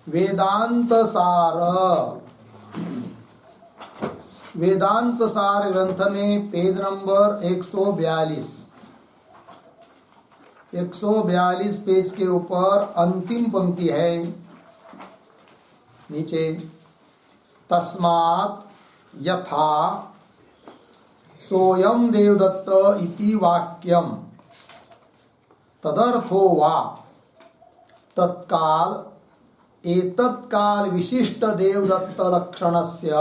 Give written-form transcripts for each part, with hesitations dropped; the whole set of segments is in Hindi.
वेदांत सार, वेदांत सार ग्रंथ में पेज नंबर 142 पेज के ऊपर अंतिम पंक्ति है। नीचे तस्मात् यथा सोयम देवदत्त इति वाक्यम तदर्थो वा तत्काल एतत्काल विशिष्ट देवदत्त लक्षणस्य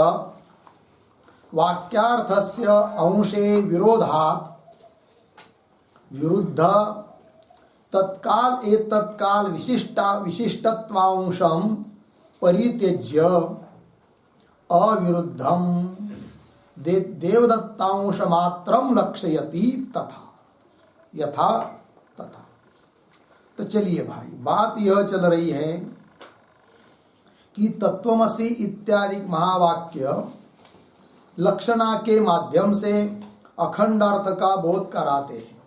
वाक्यार्थस्य अंशे विरोधात् विरुद्ध तत्काल एतत्काल विशिष्टत्वांशं परित्यज्य अविरुद्धं देवदत्तांश मात्रम लक्षयति तथा यथा तथा। तो चलिए भाई, बात यह चल रही है कि तत्वमसि इत्यादि महावाक्य लक्षणा के माध्यम से अखंडार्थ का बोध कराते हैं,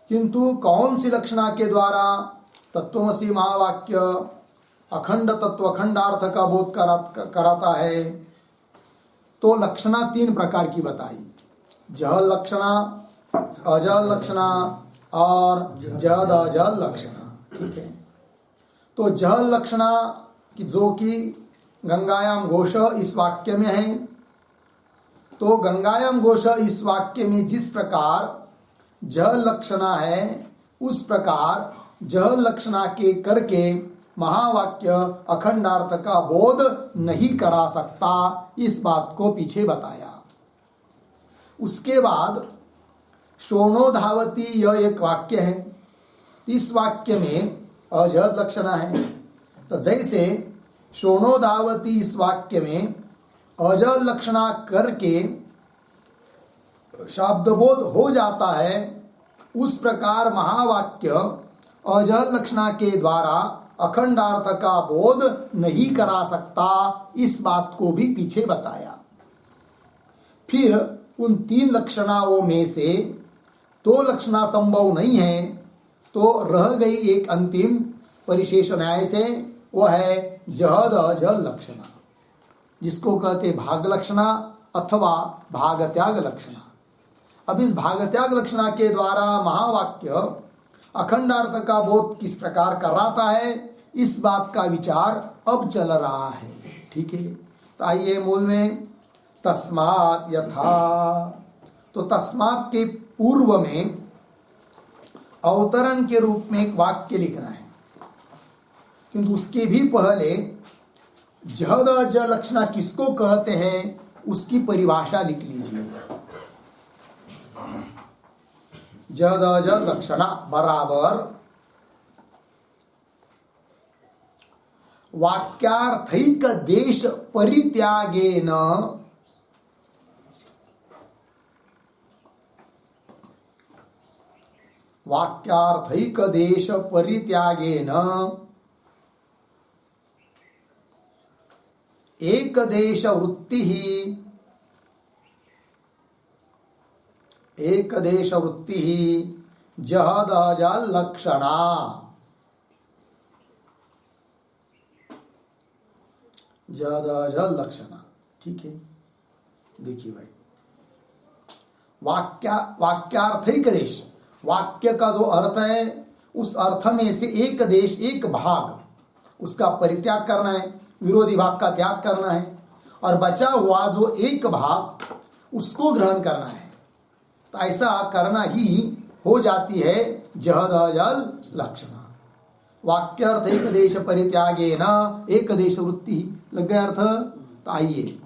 किंतु कौन सी लक्षणा के द्वारा तत्वमसि महावाक्य अखंड तत्व अखंडार्थ का बोध कराता है? तो लक्षणा 3 प्रकार की बताई, जहल लक्षणा, अजल लक्षणा और जद अजल लक्षणा। ठीक है, तो जहल लक्षणा की जो कि गंगायाम घोष इस वाक्य में है, तो गंगायाम घोष इस वाक्य में जिस प्रकार जहल लक्षणा है उस प्रकार जहल लक्षणा के करके महावाक्य अखंडार्थ का बोध नहीं करा सकता, इस बात को पीछे बताया। उसके बाद शोणो धावती यह एक वाक्य है, इस वाक्य में अजहद लक्षणा है। तो जैसे शोणो धावती इस वाक्य में अजहद लक्षणा करके शब्दबोध हो जाता है, उस प्रकार महावाक्य अजहद लक्षणा के द्वारा अखंडार्थ का बोध नहीं करा सकता, इस बात को भी पीछे बताया। फिर उन 3 लक्षणाओं में से 2 लक्षणा संभव नहीं है, तो रह गई एक अंतिम परिशेष न्याय से, वह है जहद अजहद लक्षणा, जिसको कहते भाग लक्षणा अथवा भाग त्याग लक्षणा। अब इस भाग त्याग लक्षणा के द्वारा महावाक्य अखंडार्थ का बोध किस प्रकार कराता है, इस बात का विचार अब चल रहा है। ठीक है, तो आइए मूल में तस्मात् यथा, तो तस्मात् के पूर्व में अवतरण के रूप में एक वाक्य लिखना है, किंतु उसके भी पहले जहद अजहद लक्षणा किसको कहते हैं उसकी परिभाषा लिख लीजिए। जहद अजहद लक्षणा बराबर वाक्यार्थैक देश परित्यागेन वाक्यार्थैक देश परित्यागेन एक देश वृत्ति जहद अजहद लक्षणा। जहद अजहद लक्षणा। ठीक है, देखिए भाई, वाक्यार्थैक देश, वाक्य का जो अर्थ है उस अर्थ में से एक देश एक भाग उसका परित्याग करना है, विरोधी भाग का त्याग करना है, और बचा हुआ जो एक भाग उसको ग्रहण करना है। तो ऐसा करना ही हो जाती है जहद अजहद लक्षणा। वाक्यार्थ एक देश परित्यागे न एक देश वृत्ति, लग गया अर्थ। तो आइए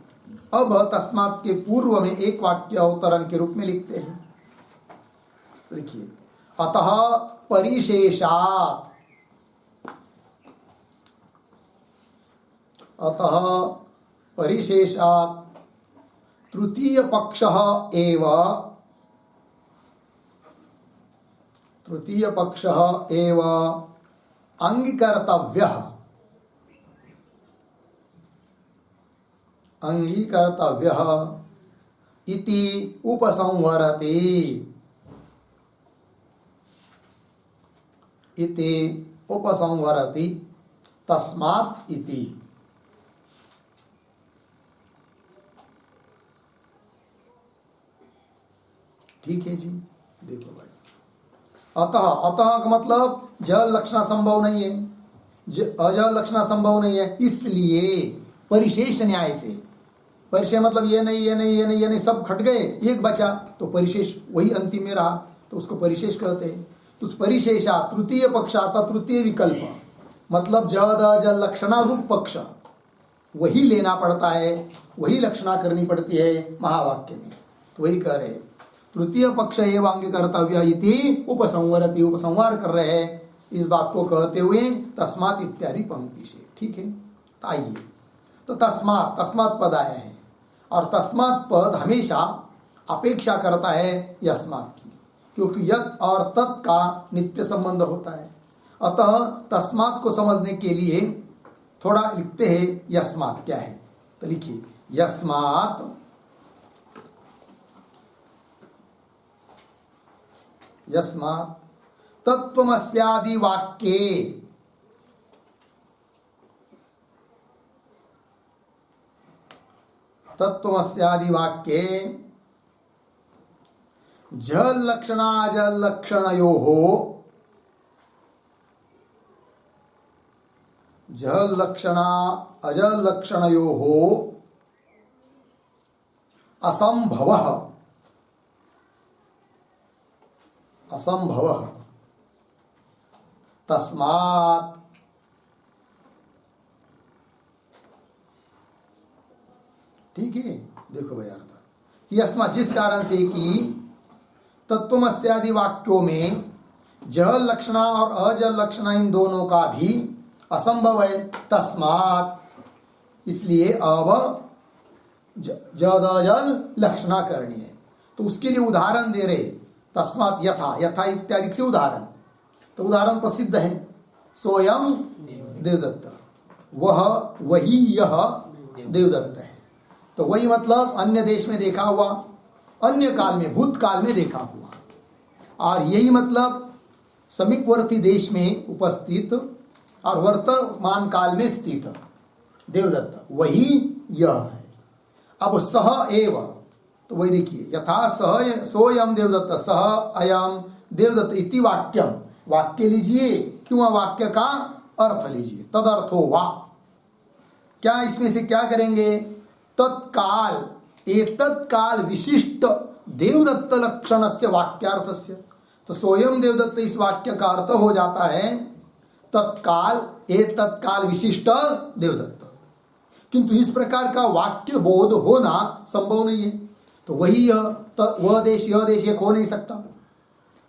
अब तस्मात् के पूर्व में एक वाक्य अवतरण के रूप में लिखते हैं। देखिए, अतः परिशेषात्, अतः परिशेषात् तृतीय पक्षः एव अंगीकर्तव्यः इति उपसंहरति तस्मात् इति। ठीक है जी, देखो भाई, अतः, अतः का मतलब जल लक्षणा संभव नहीं है, अजल लक्षणा संभव नहीं है, इसलिए परिशेष न्याय से, परिशेष मतलब ये नहीं ये नहीं ये नहीं ये नहीं सब खट गए, एक बचा तो परिशेष वही अंतिम में रहा, तो उसको परिशेष कहते हैं। तो उस परिशेषा तृतीय पक्ष अर्थात तृतीय विकल्प मतलब जद अजल लक्षणा रूप पक्ष वही लेना पड़ता है, वही लक्षणा करनी पड़ती है महावाक्य में। तो वही कह रहे तृतीय पक्ष एवं अंग कर्तव्य इति उपसंवरति, उपसंहार कर रहे हैं इस बात को कहते हुए तस्मात् इत्यादि पंक्ति से। ठीक है, तो आइए, तो तस्मात्, तस्मात् पद आया है और तस्मात् पद हमेशा अपेक्षा करता है यस्मात् की, क्योंकि यत् और तत् का नित्य संबंध होता है। अतः तस्मात् को समझने के लिए थोड़ा लिखते हैं यस्मात् क्या है, तो लिखिए यस्मात् यस्मात् तत्त्वमस्यादि वाक्ये तत्त्वमस्यादि वाक्ये जल लक्षणा अजल लक्षणयोः जल लक्षणा अजल लक्षणयोः असंभवः असंभवः तस्मात् ठीक है। देखो भाई अर्थ यस्मात् जिस कारण से कि तत्त्वमस्यादि वाक्यों में जल लक्षणा और अजल लक्षणा इन दोनों का भी असंभव है, तस्मात् इसलिए अब जद अजल लक्षणा करनी है। तो उसके लिए उदाहरण दे रहे तस्मात् यथा, यथा इत्यादि से उदाहरण, तो उदाहरण प्रसिद्ध है सोयम देवदत्त, वह वही यह देवदत्त है। तो वही मतलब अन्य देश में देखा हुआ, अन्य काल में भूतकाल में देखा हुआ, और यही मतलब समीपवर्ती देश में उपस्थित और वर्तमान काल में स्थित देवदत्त वही यह है। अब सह एव, तो वही देखिए यथा सह सोयम देवदत्त सह अयम देवदत्त इति वाक्यम, वाक्य लीजिए क्यों वाक्य का अर्थ लीजिए, तदर्थो वा, क्या इसमें से क्या करेंगे, तत्काल एतत्काल विशिष्ट देवदत्त लक्षण से वाक्यार्थस्य, तो सोयम देवदत्त इस वाक्य का अर्थ हो जाता है तत्काल एतत्काल विशिष्ट देवदत्त, किंतु इस प्रकार का वाक्य बोध होना संभव नहीं है। तो वही यह, वह देश यह देश एक हो नहीं सकता,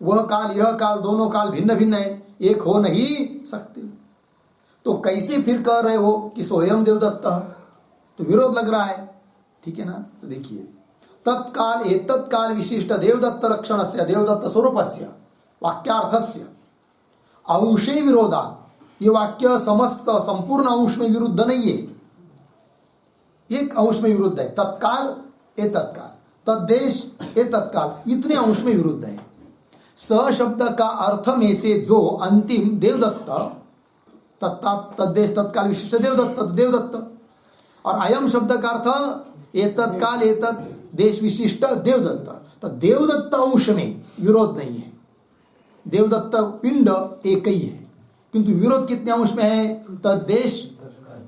वह काल यह काल दोनों काल भिन्न भिन्न है, एक हो नहीं सकते। तो कैसे फिर कह रहे हो कि स्वयं देवदत्त, तो विरोध लग रहा है, ठीक है ना। तो देखिए तत्काल एतत्काल विशिष्ट देवदत्त लक्षण से देवदत्त स्वरूप से वाक्यार्थस्य अंशे विरोधा, ये वाक्य समस्त संपूर्ण अंश में विरुद्ध नहीं है, एक अंश में विरुद्ध है, तत्काल ए तत्काल, तद्देश ए तत्काल, इतने अंश में विरुद्ध है। स शब्द का अर्थ में से जो अंतिम देवदत्त, तद्देश तत्काल विशिष्ट देवदत्त देवदत्त, और अयम शब्द का अर्थ ए तत्काल ए देश विशिष्ट देवदत्त, तो देवदत्त अंश में विरोध नहीं है, देवदत्त पिंड एक ही है, किंतु विरोध कितने अंश में है, तद्देश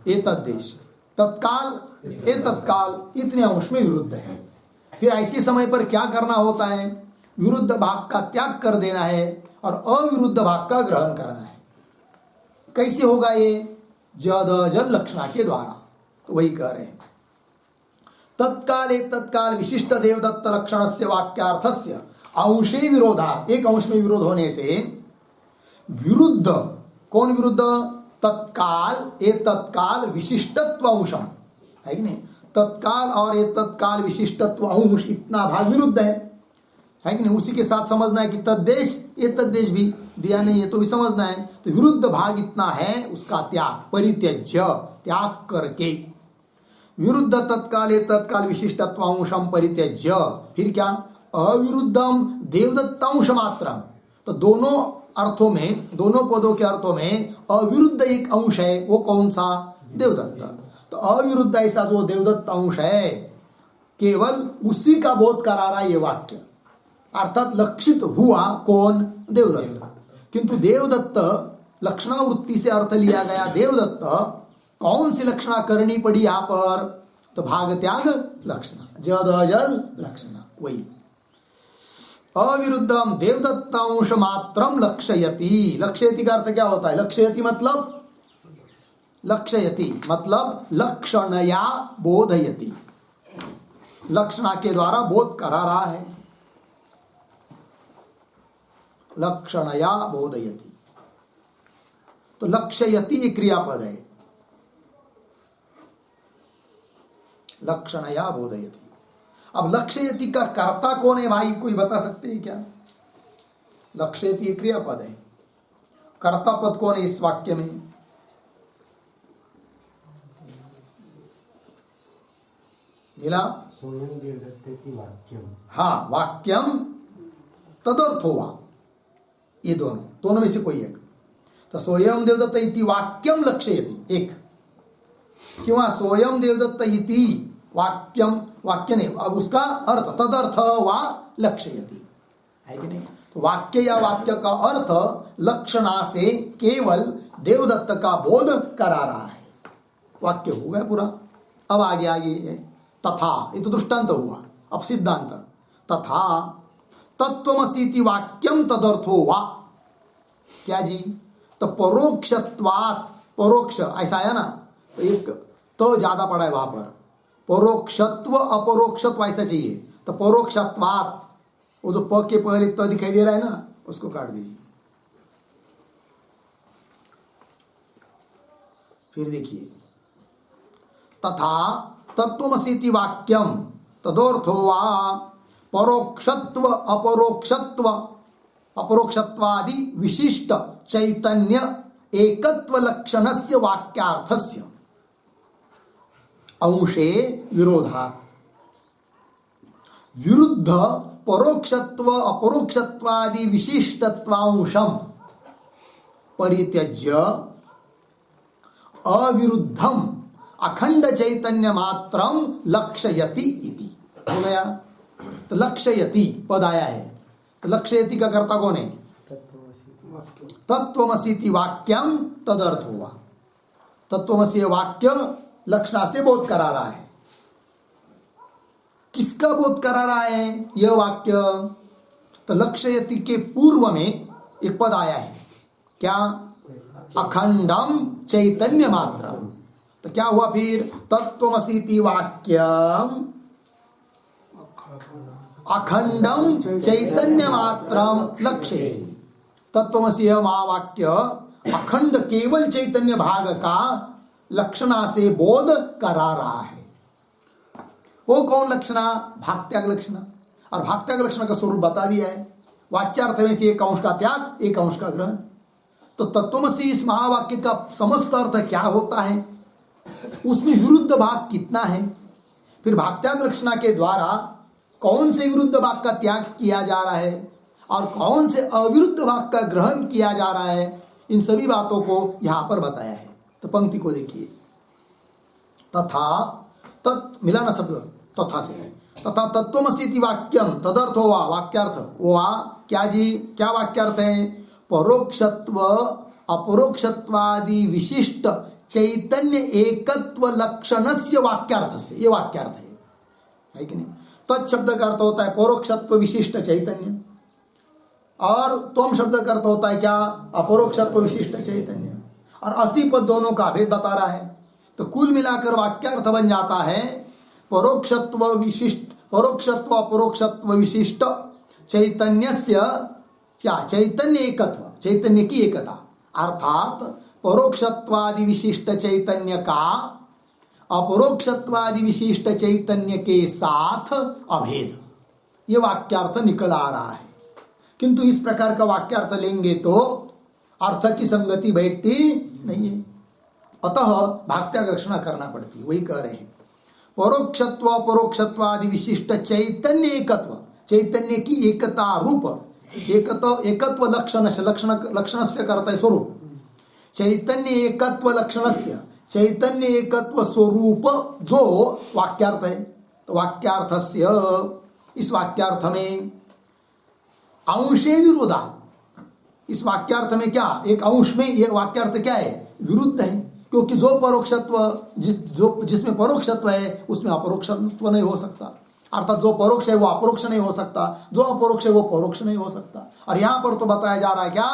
ए तद्देश, तत्काल ए तत्काल, इतने अंश में विरुद्ध है। फिर ऐसे समय पर क्या करना होता है, विरुद्ध भाग का त्याग कर देना है और अविरुद्ध भाग का ग्रहण करना है। कैसे होगा ये, जद जल लक्षणा के द्वारा। तो वही कह रहे हैं तत्काल ए तत्काल विशिष्ट देवदत्त लक्षण से वाक्यार्थस्य अंशे विरोधा, एक अंश में विरोध होने से विरुद्ध, कौन विरुद्ध, तत्काल ए तत्काल विशिष्टत्व अंशम, है कि नहीं, तत्काल और ए तत्काल विशिष्टत्व अंश इतना भाग विरुद्ध है कि नहीं। उसी के साथ समझना है कि तद्देश ए तद्देश भी दिया नहीं है तो भी समझना है, तो विरुद्ध भाग इतना है, उसका त्याग, परित्यज्य, त्याग करके, विरुद्ध तत्काल ए तत्काल विशिष्टत्व अंशम परित्यज्य, फिर क्या, अविरुद्धम देवदत्त अंश मात्रम, तो दोनों अर्थों में, दोनों पदों के अर्थों में अविरुद्ध एक अंश है, वो कौन सा? देवदत्त। तो अविरुद्ध ऐसा जो देवदत्त अंश है, केवल उसी का बोध करा रहा है ये वाक्य, अर्थात लक्षित हुआ कौन? देवदत्त। किंतु देवदत्त लक्षणावृत्ति से अर्थ लिया गया। देवदत्त कौन सी लक्षणा करनी पड़ी यहां पर? तो भाग त्याग लक्षणा, जद अजल लक्षणा, वही अविरुद्धम देवदत्तांश मात्रम लक्षयति। लक्षयति का अर्थ क्या होता है? लक्षयति मतलब, लक्षयति मतलब लक्षणया बोधयति, लक्षणा के द्वारा बोध करा रहा है। लक्षणया बोधयति, तो लक्षयति एक क्रियापद है, लक्षणया बोधयति। अब लक्षयति का कर्ता कौन है भाई, कोई बता सकते हैं क्या? लक्षयति एक क्रियापद है, कर्ता पद कौन है इस वाक्य में? मिला? हाँ, वाक्यम तदर्थ हुआ, ये दोनों में से कोई एक। तो स्वयं देवदत्त इति वाक्यम लक्षयति एक, किंवा स्वयं देवदत्त इति वाक्यम, वाक्य नहीं, अब उसका अर्थ तदर्थ वा लक्षयति, है कि नहीं? तो वाक्य या वाक्य का अर्थ लक्षणा से केवल देवदत्त का बोध करा रहा है। वाक्य हो गया पूरा। अब आगे तथा, ये तो दृष्टांत हुआ। अब सिद्धांत, तथा तत्वमसीति वाक्यम तदर्थो वा, क्या जी? तो परोक्षत्वात्, परोक्ष ऐसा है ना, तो एक तो ज्यादा पड़ा है वहां पर, परोक्षत्व अपरोक्षत्व ऐसा चाहिए। तो परोक्षत्वात्, वो जो प के पहले तो दिखाई दे रहा है ना, उसको काट दीजिए। फिर देखिए, तथा तत्वमसीति वाक्यम तदर्थो वा परोक्षत्व अपरोक्षत्व अपरोक्षत्वादि विशिष्ट चैतन्य एकत्व लक्षणस्य वाक्यार्थस्य अंशे विरोधात् विरुद्ध परोक्षत्व अपरोक्षत्वादि विशिष्टत्वांशम परित्यज्य अविरुद्धम अखंड चैतन्य मात्रम लक्षयति इति हो गया। तो लक्षयति पद आया है, तो लक्षयति का कर्ता कौन है? तत्वमसीति वाक्यम तदर्थ हुआ। तत्वमसी वाक्य लक्षणा से बोध करा रहा है। किसका बोध करा रहा है यह वाक्य? तो लक्षयति के पूर्व में एक पद आया है, क्या? अखंडम चैतन्य मात्रम। तो क्या हुआ फिर? तत्वमसीति वाक्यम अखंडम चैतन्य मात्रम लक्षयति। तत्वमसी महावाक्य अखंड केवल चैतन्य भाग का लक्षणा से बोध करा रहा है। वो कौन लक्षणा? भागत्याग लक्षणा। और भागत्याग लक्षणा का स्वरूप बता दिया है, वाच्यार्थ में से एक अंश का त्याग, एक अंश का ग्रहण। तो तत्वमसी इस महावाक्य का समस्त अर्थ क्या होता है, उसमें विरुद्ध भाग कितना है, फिर भागत्याग लक्षणा के द्वारा कौन से विरुद्ध भाग का त्याग किया जा रहा है और कौन से अविरुद्ध भाग का ग्रहण किया जा रहा है, इन सभी बातों को यहां पर बताया है। तो पंक्ति को देखिए, तथा तत् मिला ना शब्द तथा से, तथा तत्वमसीति वाक्यम तदर्थो वा, वाक्यार्थ वो वा क्या जी? क्या वाक्यार्थ है? परोक्षत्व अपरोक्षत्वादि विशिष्ट चैतन्य एकत्व लक्षणस्य वाक्यार्थस्य, ये वाक्यार्थ है कि नहीं? तत्शब्द का अर्थ होता है परोक्षत्व विशिष्ट चैतन्य, और त्वम शब्द का अर्थ होता है क्या? अपरोक्षत्व विशिष्ट चैतन्य। और 80 पद दोनों का भेद बता रहा है। तो कुल मिलाकर वाक्यार्थ बन जाता है परोक्षत्व विशिष्ट, परोक्षत्व अपरोक्षत्व विशिष्ट चैतन्यस्य क्या? चैतन्य एकत्व, चैतन्य की एकता, अर्थात परोक्षत्वादि विशिष्ट चैतन्य का अपरोक्षत्वादि विशिष्ट चैतन्य के साथ अभेद, ये वाक्यार्थ निकल आ रहा है। किंतु इस प्रकार का वाक्यार्थ लेंगे तो अर्थ की संगति बैठती नहीं है, अतः भागत्याग लक्षणा करना पड़ती है। वही कह रहे हैं, परोक्षत्व अपरोक्षत्वादि विशिष्ट चैतन्य एकत्व, चैतन्य की एकता रूप एकत्व लक्षणस्य कर्तव्य स्वरूप चैतन्य एकत्व लक्षणस्य चैतन्य एकत्व स्वरूप जो वाक्यार्थ है, तो वाक्यार्थस्य इस वाक्यार्थ में अंशे विरोधा, इस वाक्यार्थ में क्या एक अंश में ये वाक्यार्थ क्या है, विरुद्ध है। क्योंकि जो परोक्षत्व जिसमें परोक्षत्व है उसमें अपरोक्षत्व नहीं हो सकता, अर्थात जो परोक्ष है वो अपरोक्ष नहीं हो सकता, जो अपरोक्ष है वो परोक्ष नहीं हो सकता। और यहां पर तो बताया जा रहा है क्या,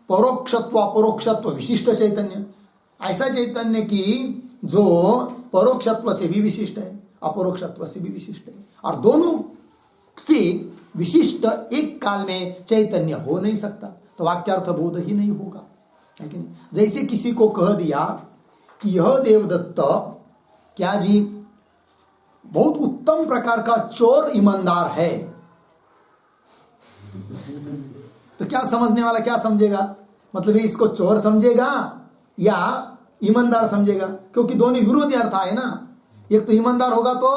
परोक्षत्व अपरोक्षत्व विशिष्ट चैतन्य, ऐसा चैतन्य की जो परोक्षत्व से भी विशिष्ट है अपरोक्षत्व से भी विशिष्ट है, और दोनों से विशिष्ट एक काल में चैतन्य हो नहीं सकता, तो वाक्यार्थ बोध ही नहीं होगा, है कि नहीं। जैसे किसी को कह दिया कि यह देवदत्त क्या जी बहुत उत्तम प्रकार का चोर ईमानदार है, तो क्या समझने वाला क्या समझेगा, मतलब इसको चोर समझेगा या ईमानदार समझेगा, क्योंकि दोनों विरोधी अर्थ है ना। एक तो ईमानदार होगा तो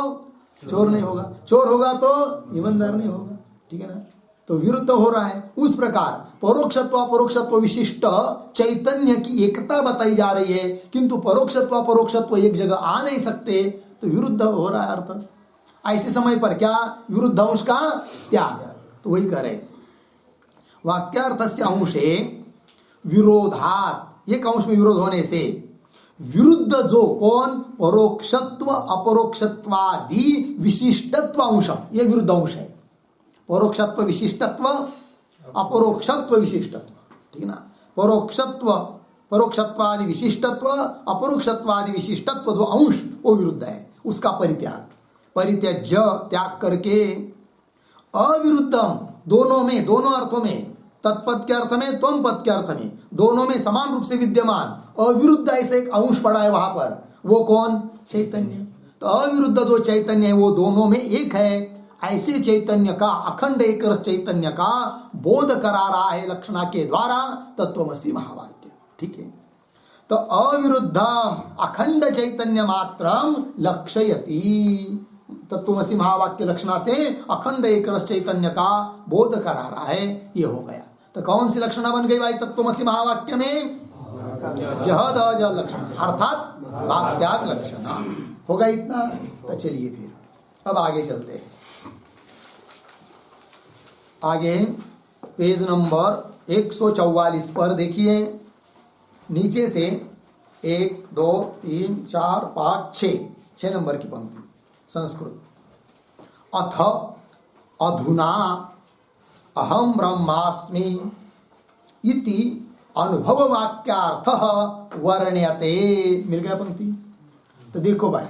चोर नहीं होगा, चोर होगा तो ईमानदार नहीं होगा, ठीक है ना, तो विरुद्ध हो रहा है। उस प्रकार परोक्षत्व अपरोक्षत्व विशिष्ट चैतन्य की एकता बताई जा रही है, किंतु परोक्षत्व अपरोक्षत्व एक जगह आ नहीं सकते, तो विरुद्ध हो रहा है अर्थ। ऐसे समय पर क्या विरुद्ध अंश का त्याग, तो वही करे वाक्यार्थस्य अंशे विरोधात, एक अंश में विरोध होने से विरुद्ध जो कौन परोक्षत्व अपरोक्षत्वादि विशिष्टत्व अंश, ये विरुद्ध अंश है। परोक्षत्व विशिष्टत्व अपरोक्षत्व विशिष्टत्व, ठीक है ना, परोक्षत्व परोक्षत्वादि विशिष्टत्व अपरोक्षत्वादि विशिष्टत्व जो अंश वो विरुद्ध है, उसका परित्याग, परित्यज्य त्याग करके अविरुद्धम, दोनों में दोनों अर्थों में, तत्पद के अर्थ में त्वम पद के अर्थ में दोनों में समान रूप से विद्यमान अविरुद्ध ऐसे एक अंश पड़ा है वहां पर, वो कौन चैतन्य। तो अविरुद्ध जो चैतन्य है वो दोनों में एक है, ऐसे चैतन्य का अखंड एक रस चैतन्य का बोध करा रहा है लक्षणा के द्वारा तत्वमसि महावाक्य, ठीक है। तो अविरुद्धम अखंड चैतन्य मात्रम लक्षयति, तत्वमसि महावाक्य लक्षणा से अखंड एक रस चैतन्य का बोध करा रहा है, ये हो गया। तो कौन सी लक्षणा बन गई भाई तत्वमसि महावाक्य में, जहद अजह लक्षण अर्थात वाक्याग लक्षणा होगा इतना। तो चलिए फिर अब आगे चलते हैं। आगे पेज नंबर 144 पर देखिए, नीचे से 1 2 3 4 5 6 नंबर की पंक्ति संस्कृत। अथ अधुना अहम ब्रह्मास्मि इति अनुभव वाक्यार्थ वर्ण्यते, मिल गया पंक्ति। तो देखो भाई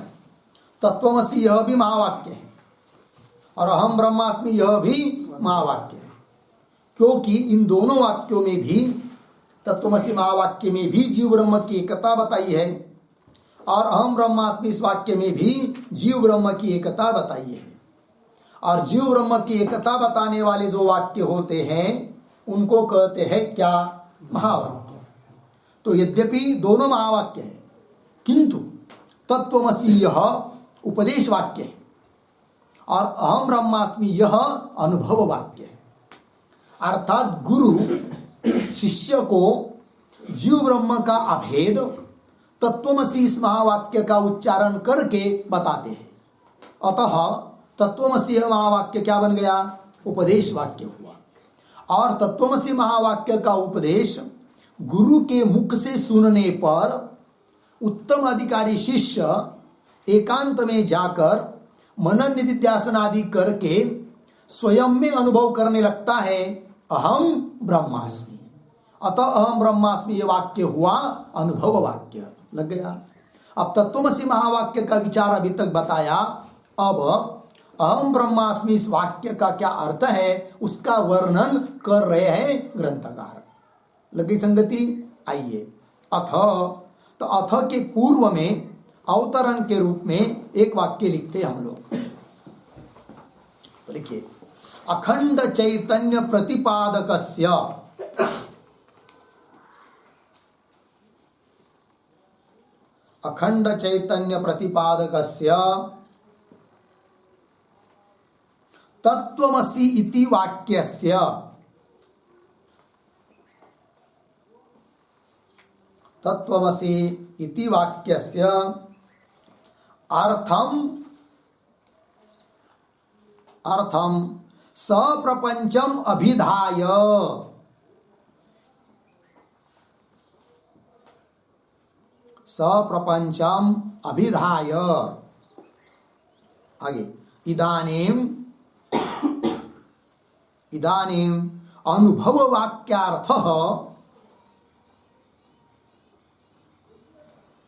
तत्वमसि यह भी महावाक्य है और अहम ब्रह्मास्मि यह भी महावाक्य है, क्योंकि इन दोनों वाक्यों में भी तत्वमसि महावाक्य में भी जीव ब्रह्म की एकता बताई है और अहम ब्रह्मास्मि इस वाक्य में भी जीव ब्रह्म की एकता बताई है। और जीव ब्रह्म की एकता बताने वाले जो वाक्य होते हैं उनको कहते हैं क्या, महावाक्य। तो यद्यपि दोनों महावाक्य है, किंतु तत्वमसि यह उपदेश वाक्य है और अहम ब्रह्मास्मि यह अनुभव वाक्य है। अर्थात गुरु शिष्य को जीव ब्रह्म का अभेद तत्वमसि इस महावाक्य का उच्चारण करके बताते हैं। अतः तत्वमसि यह महावाक्य क्या बन गया, उपदेश वाक्य हुआ। और तत्वमसि महावाक्य का उपदेश गुरु के मुख से सुनने पर उत्तम अधिकारी शिष्य एकांत में जाकर मनन निधिध्यासन आदि करके स्वयं में अनुभव करने लगता है, अहम ब्रह्मास्मि। अतः अहम ब्रह्मास्मि ये वाक्य हुआ अनुभव वाक्य, लग गया। अब तत्वमसि महावाक्य का विचार अभी तक बताया, अब अहम ब्रह्मास्मि इस वाक्य का क्या अर्थ है उसका वर्णन कर रहे हैं ग्रंथकार। लगी संगति, आइए। अथ, तो अथ के पूर्व में अवतरण के रूप में एक वाक्य लिखते हम लोग। तो लिखिए, अखंड चैतन्य प्रतिपादकस्य, अखंड चैतन्य प्रतिपादकस्य तत्वमसि इति वाक्यस्य, तत्त्वमसि इति वाक्यस्य अर्थम सप्रपंचम अभिधाय, सप्रपंचम अभिधाय, आगे इदानीम अनुभव वाक्यार्थः,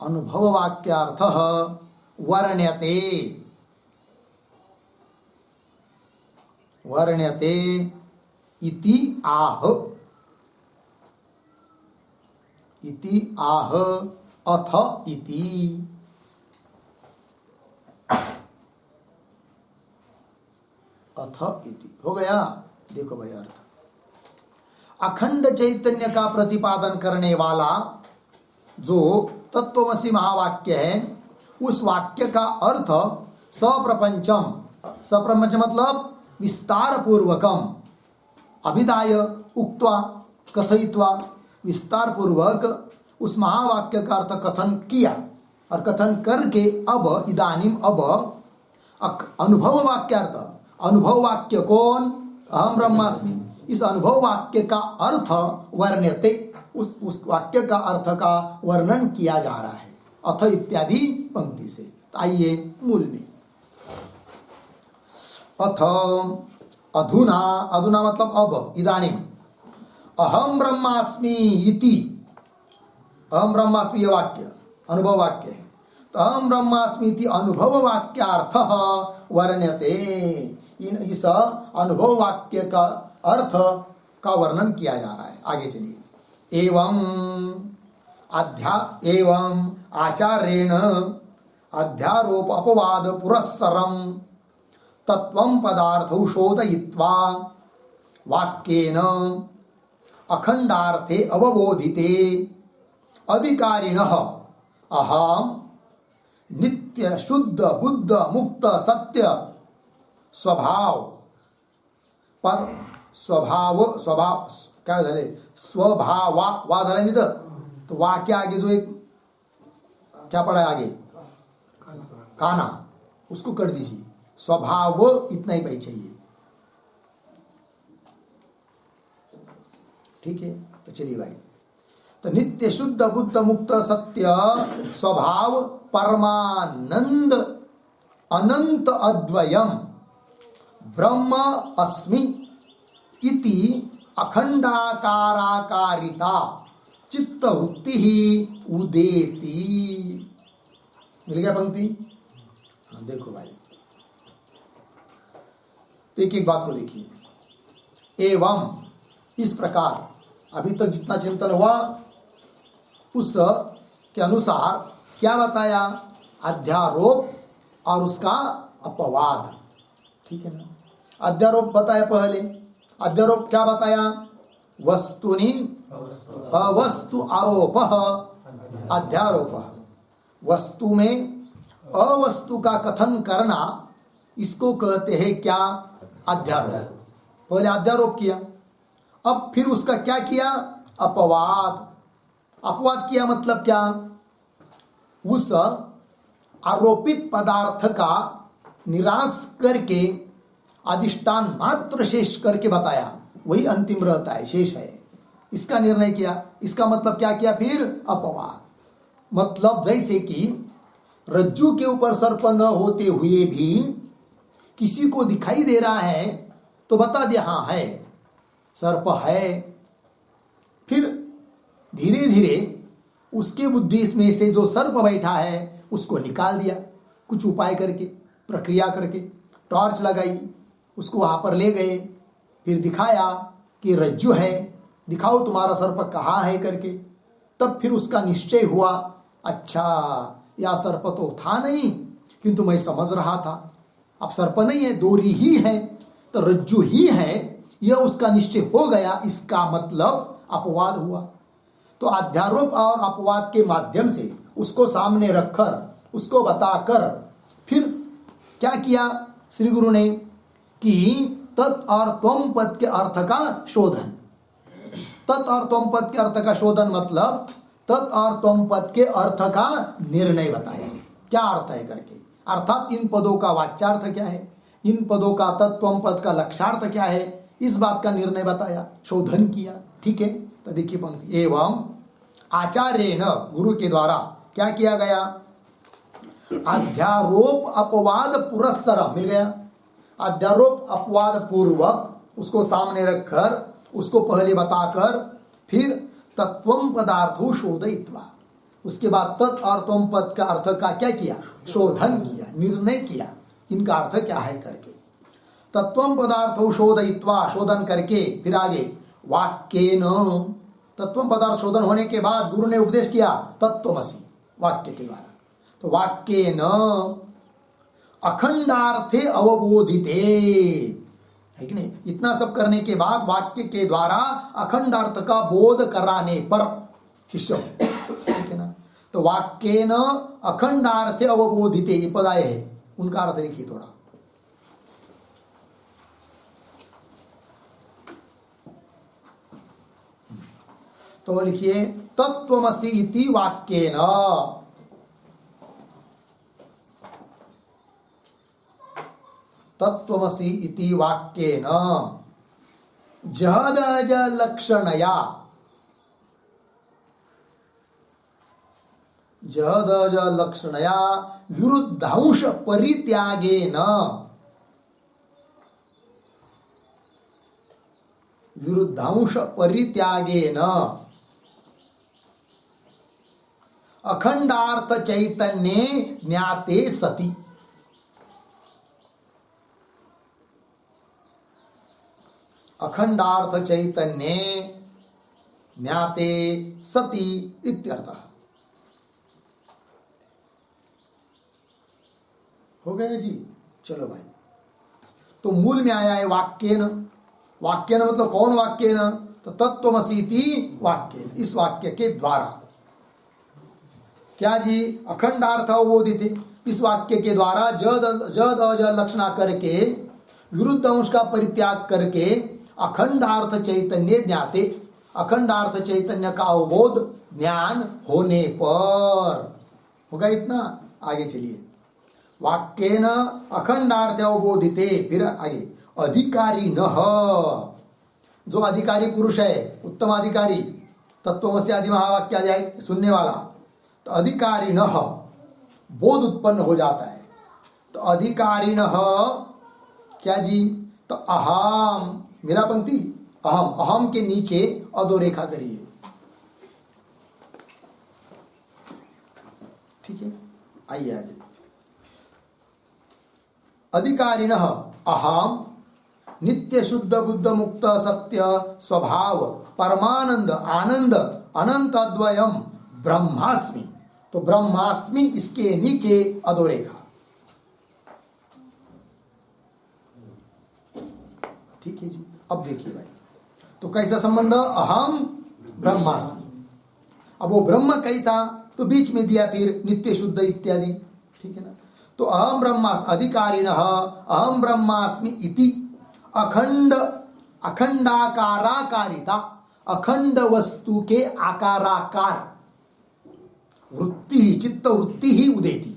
अनुभव वाक्यार्थः वर्ण्यते, वर्ण्यते इति आह, इति आह अथ इति, अथ इति हो गया। देखो भाई अर्थ, अखंड चैतन्य का प्रतिपादन करने वाला जो तत्वमसि महावाक्य है, उस वाक्य का अर्थ सप्रपंचम, सप्रपंच मतलब विस्तार पूर्वकम, अभिधाय उक्त्वा कथयित्वा, विस्तार पूर्वक उस महावाक्य का अर्थ कथन किया, और कथन करके अब इदानीम अब अनुभव वाक्यार्थ, अनुभव वाक्य कौन, अहम ब्रह्मास्मि, इस अनुभव वाक्य का अर्थ वर्ण्यते, उस वाक्य का अर्थ का वर्णन किया जा रहा है अथ इत्यादि पंक्ति से। तो आइए मूल में, अथ अधुना, अधुना मतलब अब, इदानीम अहम ब्रह्मास्मि इति, अहम ब्रह्मास्मि ये वाक्य अनुभव वाक्य है, तो अहम ब्रह्मास्मि इति अनुभव वाक्यार्थः वर्ण्यते, इस अनुभव वाक्य का अर्थ का वर्णन किया जा रहा है। आगे चलिए, एवं आचार्येण अध्यारोप अपवाद पुरस्सरम तत्वं पदार्थौ शोधयित्वा वाक्येन अखंडार्थे अवबोधिते अधिकारिणः अहम नित्य शुद्ध बुद्ध मुक्त सत्य स्वभाव पर स्वभाव काय झाले, स्वभावा वा झाला नहीं तो वाक्य आगे जो एक क्या पड़ा है आगे काना, उसको कर दीजिए, स्वभाव इतना ही चाहिए। ठीक है, तो चलिए भाई, तो नित्य शुद्ध बुद्ध मुक्त सत्य स्वभाव परमानंद अनंत अद्वयम ब्रह्म अस्मि इति अखंडाकाराकारिता चित्त वृत्ति ही उदेति। मिल गया पंक्ति? हाँ देखो भाई, एक एक बात को देखिए। एवं इस प्रकार अभी तक जितना चिंतन हुआ उस के अनुसार क्या बताया, अध्यारोप और उसका अपवाद। ठीक है ना, अध्यारोप बताया पहले, अध्यारोप क्या बताया, वस्तुनि अवस्तु आरोप अध्यारोप, वस्तु में अवस्तु का कथन करना, इसको कहते हैं क्या, अध्यारोप। पहले अध्यारोप किया, अब फिर उसका क्या किया, अपवाद। अपवाद किया मतलब क्या, उस आरोपित पदार्थ का निराश करके अधिष्ठान मात्र शेष करके बताया, वही अंतिम रहता है, शेष है, इसका निर्णय किया। इसका मतलब क्या किया फिर, अपवाद। मतलब जैसे कि रज्जू के ऊपर सर्प न होते हुए भी किसी को दिखाई दे रहा है तो बता दिया हाँ है, सर्प है, फिर धीरे धीरे उसके बुद्धि में से जो सर्प बैठा है उसको निकाल दिया, कुछ उपाय करके, प्रक्रिया करके, टॉर्च लगाई, उसको वहां पर ले गए, फिर दिखाया कि रज्जु है, दिखाओ तुम्हारा सर्प कहाँ है करके। तब फिर उसका निश्चय हुआ, अच्छा यह सर्प तो था नहीं, किंतु मैं समझ रहा था, अब सर्प नहीं है, डोरी ही है, तो रज्जु ही है, यह उसका निश्चय हो गया। इसका मतलब अपवाद हुआ। तो अध्यारोप और अपवाद के माध्यम से उसको सामने रखकर, उसको बताकर फिर क्या किया श्री गुरु ने कि तत् और त्वम पद के अर्थ का शोधन। तत् और त्वम पद के अर्थ का शोधन मतलब तत् और त्वम पद के अर्थ का निर्णय बताया, क्या अर्थ है करके, अर्थात इन पदों का वाच्यार्थ क्या है, इन पदों का तत्त्वम पद का लक्ष्यार्थ क्या है, इस बात का निर्णय बताया, शोधन किया। ठीक है, तो देखिए पंक्ति, एवं आचार्येण गुरु के द्वारा क्या किया गया, अध्यारोप अपवाद पुरस्सर, मिल गया, अध्यारोप अपवाद पूर्वक उसको सामने रखकर उसको पहले बताकर फिर तत्वम पदार्थो शोधयित्वा, उसके बाद तत् और त्वम पद का अर्थ का क्या किया, शोधन किया, निर्णय किया, इनका अर्थ क्या है करके। तत्वम पदार्थो शोधयित्वा, शोधन करके फिर आगे वाक्येन, तत्वम पदार्थ शोधन होने के बाद गुरु ने उपदेश किया तत्त्वमसि वाक्य के द्वारा, तो वाक्येन अखंडार्थे अवबोधिते, है कि नहीं, इतना सब करने के बाद वाक्य के द्वारा अखंडार्थ का बोध कराने पर शिष्य, ठीक है ना, तो वाक्येन अखंडार्थे अवबोधिते, ये पद आए हैं, उनका अर्थ लिखिए थोड़ा, तो लिखिए तत्त्वमसि इति वाक्येन, तत्त्वमसि इति वाक्येन जहदज लक्षणया, जहदज लक्षणया विरुद्धांश परित्यागेन, विरुद्धांश परित्यागेन अखंडार्थ चैतन्ये ज्ञाते सति, अखंडार्थ चैतन्ये ज्ञाते सति इत्यर्थः। हो गया जी, चलो भाई, तो मूल में आया है वाक्येन, वाक्येन मतलब कौन वाक्येन, तो तत्त्वमसि इति वाक्येन, इस वाक्य के द्वारा क्या जी, अखंडार्थ अवबोधित, इस वाक्य के द्वारा जद अज लक्षणा करके विरुद्ध अंश का परित्याग करके अखंडार्थ चैतन्य ज्ञाते, अखंडार्थ चैतन्य का अवबोध ज्ञान होने पर, होगा इतना, आगे चलिए, वाक्येन अखंडार्थ अवबोधिते, फिर आगे अधिकारी न, जो अधिकारी पुरुष है, उत्तम अधिकारी, तत्त्वमसि आदि महावाक्य आ जाए सुनने वाला, तो अधिकारी न बोध उत्पन्न हो जाता है, तो अधिकारी न क्या जी, तो अहम, मेरा पंक्ति अहम, अहम के नीचे अधोरेखा करिए, ठीक है, आइए आगे, अधिकारिण अहम नित्य शुद्ध बुद्ध मुक्त सत्य स्वभाव परमानंद आनंद अनंत अद्वयम ब्रह्मास्मि, तो ब्रह्मास्मि इसके नीचे अधोरेखा, ठीक है जी। अब देखिए भाई, तो कैसा संबंध, अहम ब्रह्मास्मि, अब वो ब्रह्म कैसा, तो बीच में दिया फिर नित्य शुद्ध इत्यादि, ठीक है ना, तो अहम ब्रह्मास्मि अधिकारिणः अहम ब्रह्मास्मि इति अखंड, अखंडाकाराकारिता, अखंड वस्तु के आकाराकार वृत्ति, चित्त वृत्ति ही उदेती,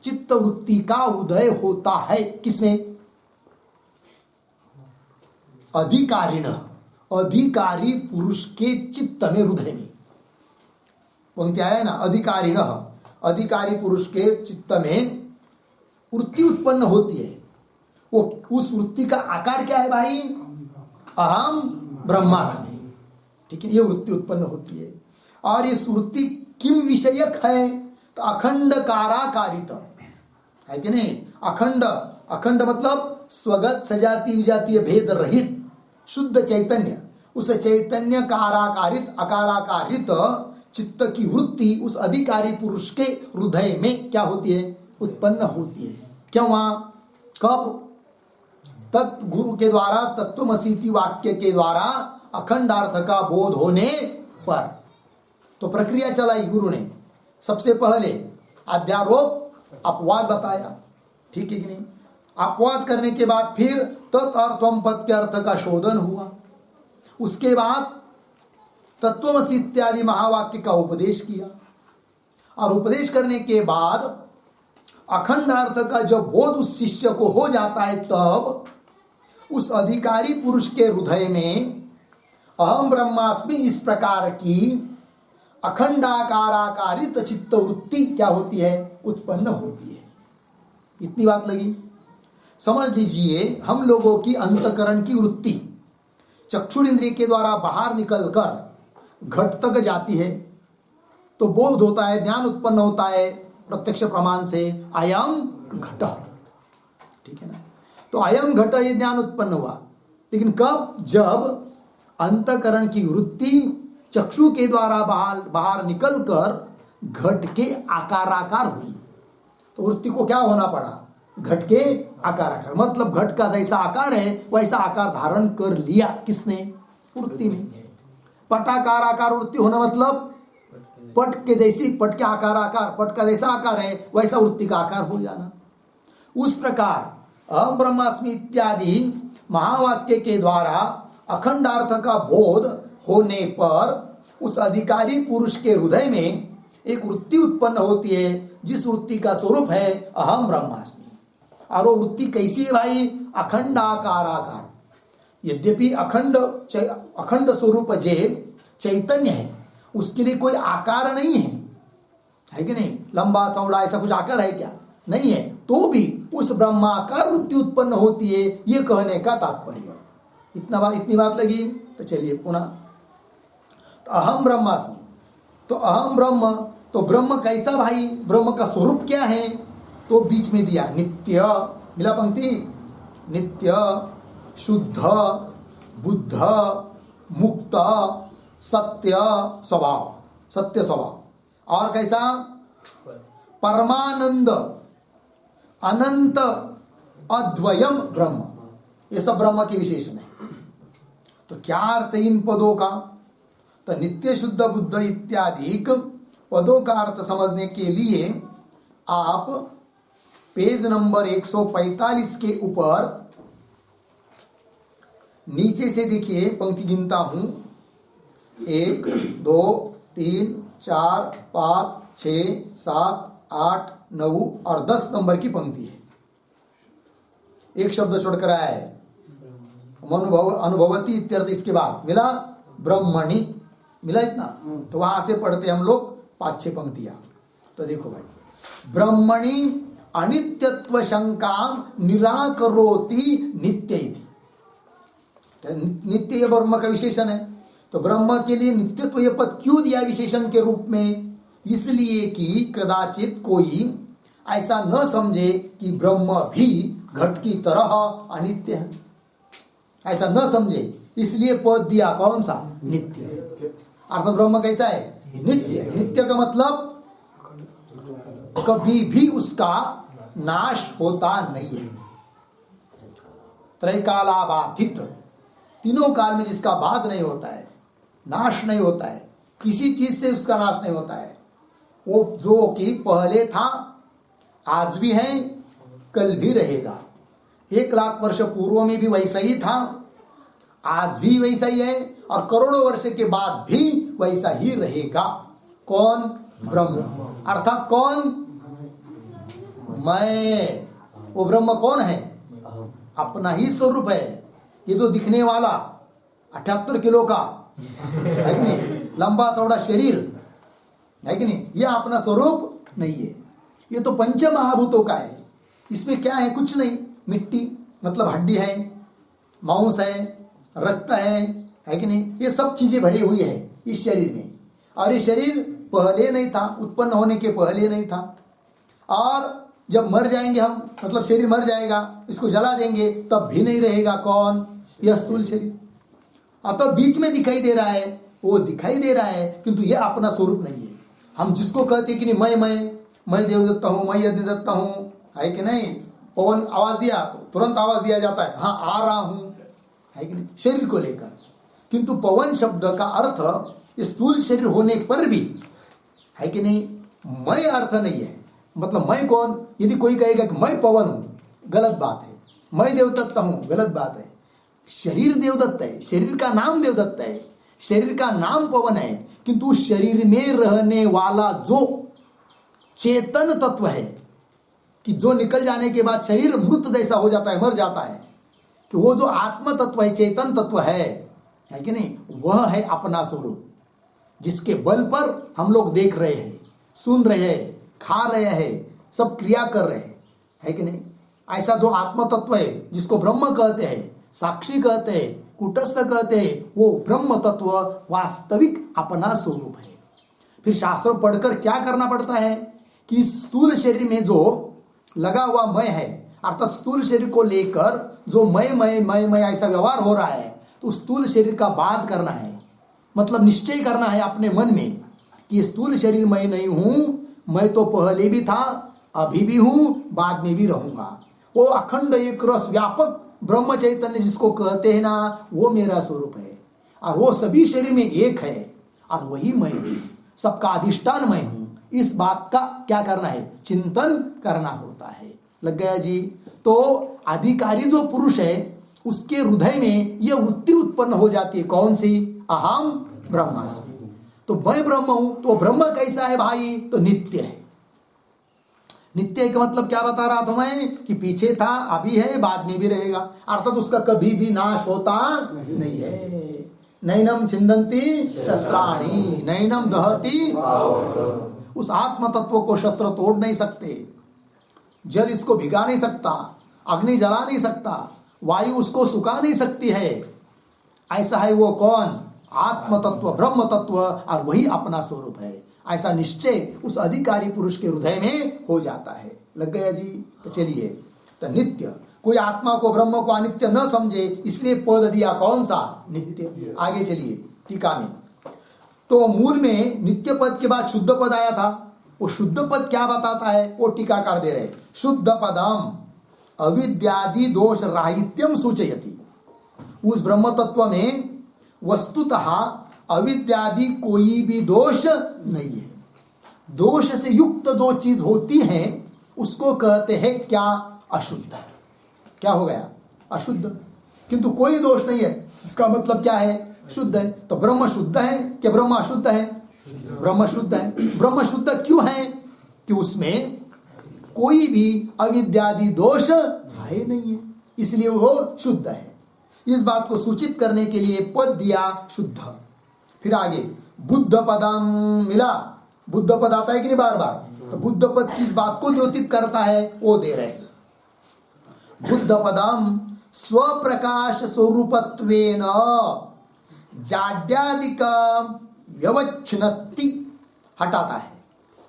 चित्त वृत्ति का उदय होता है किसमें, अधिकारिण, अधिकारी पुरुष के चित्त में, हृदय में, पंक्ति आया ना, अधिकारिण, अधिकारी पुरुष के चित्त में वृत्ति उत्पन्न होती है, वो उस वृत्ति का आकार क्या है भाई, अहम ब्रह्मास्मि, ठीक है, ये वृत्ति उत्पन्न होती है, और इस वृत्ति किम विषयक है, तो अखंड काराकारित है कि नहीं, अखंड, अखंड मतलब स्वगत सजातीय विजातीय भेद रहित शुद्ध चैतन्य, उस चैतन्य काराकारित अकाराकारित चित्त की वृत्ति उस अधिकारी पुरुष के हृदय में क्या होती है, उत्पन्न होती है, क्यों, वहां कब, तत् गुरु के द्वारा तत्त्वमसि वाक्य के द्वारा अखंडार्थ का बोध होने पर, तो प्रक्रिया चलाई गुरु ने, सबसे पहले अध्यारोप अपवाद बताया, ठीक है कि नहीं, अपवाद करने के बाद फिर तत् और त्वम पद के अर्थ का शोधन हुआ, उसके बाद तत्वमसि इत्यादि महावाक्य का उपदेश किया, और उपदेश करने के बाद अखंड अर्थ का जब बोध उस शिष्य को हो जाता है, तब उस अधिकारी पुरुष के हृदय में अहम ब्रह्मास्मि इस प्रकार की अखंडाकाराकारित चित्त वृत्ति क्या होती है, उत्पन्न होती है। इतनी बात लगी। समझ लीजिए, हम लोगों की अंतकरण की वृत्ति चक्षुर इंद्रिय के द्वारा बाहर निकलकर घट तक जाती है, तो बोध होता है, ज्ञान उत्पन्न होता है प्रत्यक्ष प्रमाण से, अयम घट। ठीक है ना। तो अयम घट ये ज्ञान उत्पन्न हुआ, लेकिन कब? जब अंतकरण की वृत्ति चक्षु के द्वारा बाहर निकलकर घट के आकाराकार हुई, तो वृत्ति को क्या होना पड़ा? घट के आकाराकार। मतलब घट का जैसा आकार है वैसा आकार धारण कर लिया। किसने? वृत्ति ने। पटाकार आकार वृत्ति होना मतलब पट के जैसी, पट के आकार, पट का जैसा आकार है वैसा वृत्ति का आकार हो जाना। उस प्रकार अहम ब्रह्मास्मि इत्यादि महावाक्य के द्वारा अखंडार्थ का बोध होने पर उस अधिकारी पुरुष के हृदय में एक वृत्ति उत्पन्न होती है, जिस वृत्ति का स्वरूप है अहम ब्रह्मास्मि। और वो वृत्ति कैसी है भाई? अखंडाकाराकार। यद्यपि अखंड स्वरूप जे चैतन्य है, उसके लिए कोई आकार नहीं है कि नहीं? लंबा चौड़ा ऐसा कुछ आकार है क्या? नहीं है। तो भी उस ब्रह्माकार वृत्ति उत्पन्न होती है, ये कहने का तात्पर्य। इतनी बात लगी। तो चलिए पुनः, तो अहम ब्रह्मास्मि, तो अहम ब्रह्म, तो ब्रह्म कैसा भाई? ब्रह्म का स्वरूप क्या है? तो बीच में दिया नित्य, मिला पंक्ति, नित्य, शुद्ध, बुद्ध, मुक्त, सत्य स्वभाव, सत्य स्वभाव। और कैसा? परमानंद, अनंत, अद्वयम ब्रह्म। ये सब ब्रह्म के विशेषण है। तो क्या अर्थ इन पदों का? तो नित्य, शुद्ध, बुद्ध इत्यादि पदों का अर्थ समझने के लिए आप पेज नंबर 145 के ऊपर नीचे से देखिए, पंक्ति गिनता हूं, 1 2 3 4 5 6 7 8 9 और 10 नंबर की पंक्ति है। एक शब्द छोड़कर आया है, अनुभवती इत्यर्थ। इसके बाद मिला ब्रह्मणि, मिला इतना। तो वहां से पढ़ते हम लोग 5-6 पंक्तियां। तो देखो भाई, ब्रह्मणि अनित्यत्व शंकाम निराकरोति नित्य इति। नित्य ब्रह्म का विशेषण है, तो ब्रह्म के लिए नित्यत्व ये पद क्यों दिया विशेषण के रूप में? इसलिए कि कदाचित कोई ऐसा न समझे कि ब्रह्म भी घट की तरह अनित्य है, ऐसा न समझे, इसलिए पद दिया कौन सा? नित्य। अर्थात ब्रह्म कैसा है? नित्य। नित्य का मतलब कभी भी उसका नाश होता नहीं है। त्रैकालाबाधित, तीनों काल में जिसका बाध नहीं होता है, नाश नहीं होता है, किसी चीज से उसका नाश नहीं होता है, वो जो कि पहले था, आज भी है, कल भी रहेगा। 1,00,000 वर्ष पूर्व में भी वैसा ही था, आज भी वैसा ही है, और करोड़ों वर्ष के बाद भी वैसा ही रहेगा। कौन? ब्रह्म। अर्थात कौन? मैं। वो ब्रह्म कौन है? अपना ही स्वरूप है। ये जो दिखने वाला 78 किलो का है कि नहीं, लंबा चौड़ा शरीर है कि नहीं, ये अपना स्वरूप नहीं है। ये तो पंच महाभूतों का है। इसमें क्या है? कुछ नहीं। मिट्टी मतलब हड्डी है, मांस है, रक्त है कि नहीं, ये सब चीजें भरी हुई है इस शरीर में। और ये शरीर पहले नहीं था, उत्पन्न होने के पहले नहीं था। और जब मर जाएंगे हम, मतलब शरीर मर जाएगा, इसको जला देंगे, तब भी नहीं रहेगा। कौन? यह स्थूल शरीर। अतः बीच में दिखाई दे रहा है, वो दिखाई दे रहा है, किंतु यह अपना स्वरूप नहीं है। हम जिसको कहते हैं कि नहीं, मैं देवदत्ता हूं, मैं यज्ञदत्ता हूं, है कि नहीं, पवन आवाज दिया तो तुरंत आवाज दिया जाता है, हाँ आ रहा हूं, है कि नहीं, शरीर को लेकर। किंतु पवन शब्द का अर्थ स्थूल शरीर होने पर भी, है कि नहीं, मैं अर्थ नहीं है। मतलब मैं कौन? यदि कोई कहेगा कि मैं पवन हूं, गलत बात है। मैं देवदत्त हूं, गलत बात है। शरीर देवदत्त है, शरीर का नाम देवदत्त है। शरीर का नाम पवन है, किंतु उस शरीर में रहने वाला जो चेतन तत्व है, कि जो निकल जाने के बाद शरीर मृत जैसा हो जाता है, मर जाता है, कि वो जो आत्म तत्व है, चेतन तत्व है कि नहीं, वह है अपना स्वरूप, जिसके बल पर हम लोग देख रहे हैं, सुन रहे हैं, खा रहे हैं, सब क्रिया कर रहे हैं, है कि नहीं। ऐसा जो आत्म तत्व है, जिसको ब्रह्म कहते हैं, साक्षी कहते हैं, कुटस्थ कहते हैं, वो ब्रह्म तत्व वास्तविक अपना स्वरूप है। फिर शास्त्र पढ़कर क्या करना पड़ता है कि स्थूल शरीर में जो लगा हुआ मय है, अर्थात स्थूल शरीर को लेकर जो मय ऐसा व्यवहार हो रहा है, तो स्थूल शरीर का बाध करना है, मतलब निश्चय करना है अपने मन में कि ये स्थूल शरीर मैं नहीं हूं, मैं तो पहले भी था, अभी भी हूं, बाद में भी रहूंगा। वो अखंड एक रस व्यापक ब्रह्म चैतन्य जिसको कहते हैं ना, वो मेरा स्वरूप है, और वो सभी शरीर में एक है, और वही मैं हूं, सबका अधिष्ठान मैं हूं। इस बात का क्या करना है, चिंतन करना होता है। लग गया जी। तो अधिकारी जो पुरुष है, उसके हृदय में यह वृत्ति उत्पन्न हो जाती है, कौन सी, अहम ब्रह्मास्मि, तो मैं ब्रह्म हूं। तो ब्रह्म कैसा है भाई, तो नित्य है। नित्य का मतलब क्या बता रहा था मैं, कि पीछे था, अभी है, बाद में भी रहेगा, अर्थात उसका कभी भी नाश होता नहीं है। नैनम छिंदंती शस्त्राणि नैनम दहती, उस आत्म तत्व को शस्त्र तोड़ नहीं सकते, जल इसको भिगा नहीं सकता, अग्नि जला नहीं सकता, वायु उसको सुखा नहीं सकती है। ऐसा है वो कौन, आत्म तत्व, ब्रह्म तत्व, और वही अपना स्वरूप है। ऐसा निश्चय उस अधिकारी पुरुष के हृदय में हो जाता है। लग गया जी। तो चलिए, तो नित्य, कोई आत्मा को, ब्रह्म को अनित्य न समझे, इसलिए पद दिया कौन सा, नित्य। आगे चलिए टीका में, तो मूल में नित्य पद के बाद शुद्ध पद आया था। वो शुद्ध पद क्या बताता है, वो टीकाकार दे रहे, शुद्ध पदम अविद्यादि दोष राहित्यम सूचयति। उस ब्रह्म तत्व में वस्तुतः अविद्यादि कोई भी दोष नहीं है। दोष से युक्त जो चीज होती है उसको कहते हैं क्या, अशुद्ध। क्या हो गया, अशुद्ध। किंतु कोई दोष नहीं है, इसका मतलब क्या है, शुद्ध है। तो ब्रह्म शुद्ध है क्या, ब्रह्म अशुद्ध है, ब्रह्म शुद्ध है। ब्रह्म शुद्ध क्यों है, कि उसमें कोई भी अविद्यादि दोष है नहीं है, इसलिए वो शुद्ध है। इस बात को सूचित करने के लिए पद दिया शुद्ध। फिर आगे बुद्ध पदम मिला, बुद्ध पद आता है कि नहीं बार बार, तो बुद्ध पद किस बात को द्योतित करता है, वो दे रहे हैं। बुद्ध पदम स्वप्रकाश स्वरूपत्वेन जाड्यादिकम व्यवच्छिन्नति, हटाता है।